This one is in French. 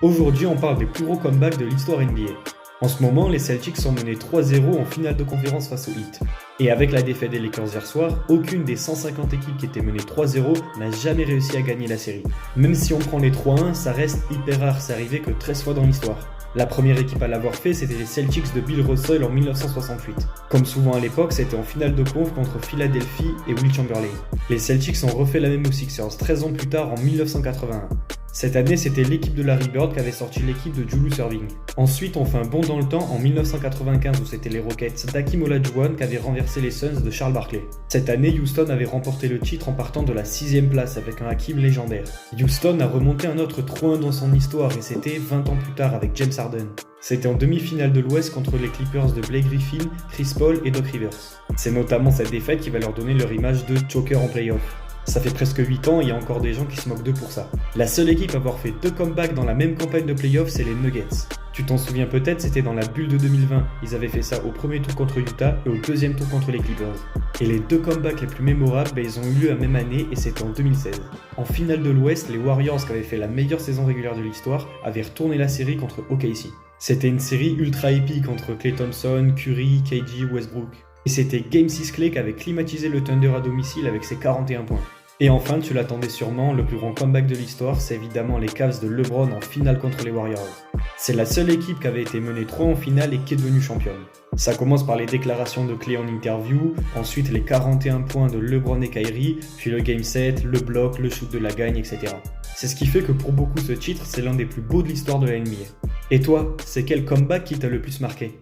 Aujourd'hui, on parle des plus gros comebacks de l'histoire NBA. En ce moment, les Celtics sont menés 3-0 en finale de conférence face au Heat. Et avec la défaite des Lakers hier soir, aucune des 150 équipes qui étaient menées 3-0 n'a jamais réussi à gagner la série. Même si on prend les 3-1, ça reste hyper rare, c'est arrivé que 13 fois dans l'histoire. La première équipe à l'avoir fait, c'était les Celtics de Bill Russell en 1968. Comme souvent à l'époque, c'était en finale de conf contre Philadelphie et Will Chamberlain. Les Celtics ont refait la même aux Sixers 13 ans plus tard en 1981. Cette année, c'était l'équipe de Larry Bird qui avait sorti l'équipe de Julius Erving. Ensuite, on fait un bond dans le temps en 1995 où c'était les Rockets d'Hakeem Olajuwon qui avaient renversé les Suns de Charles Barkley. Cette année, Houston avait remporté le titre en partant de la 6ème place avec un Hakeem légendaire. Houston a remonté un autre 3-1 dans son histoire et c'était 20 ans plus tard avec James Harden. C'était en demi-finale de l'Ouest contre les Clippers de Blake Griffin, Chris Paul et Doc Rivers. C'est notamment cette défaite qui va leur donner leur image de choker en playoff. Ça fait presque 8 ans et il y a encore des gens qui se moquent d'eux pour ça. La seule équipe à avoir fait 2 comebacks dans la même campagne de playoff, c'est les Nuggets. Tu t'en souviens peut-être, c'était dans la bulle de 2020. Ils avaient fait ça au premier tour contre Utah et au deuxième tour contre les Clippers. Et les 2 comebacks les plus mémorables, ils ont eu lieu la même année et c'était en 2016. En finale de l'Ouest, les Warriors qui avaient fait la meilleure saison régulière de l'histoire avaient retourné la série contre OKC. C'était une série ultra épique entre Klay Thompson, Curry, KG, Westbrook. Et c'était Game 6 Klay qui avait climatisé le Thunder à domicile avec ses 41 points. Et enfin, tu l'attendais sûrement, le plus grand comeback de l'histoire, c'est évidemment les Cavs de LeBron en finale contre les Warriors. C'est la seule équipe qui avait été menée 3 en finale et qui est devenue championne. Ça commence par les déclarations de Klay en interview, ensuite les 41 points de LeBron et Kyrie, puis le game 7, le bloc, le shoot de la gagne, etc. C'est ce qui fait que pour beaucoup ce titre, c'est l'un des plus beaux de l'histoire de la NBA. Et toi, c'est quel comeback qui t'a le plus marqué ?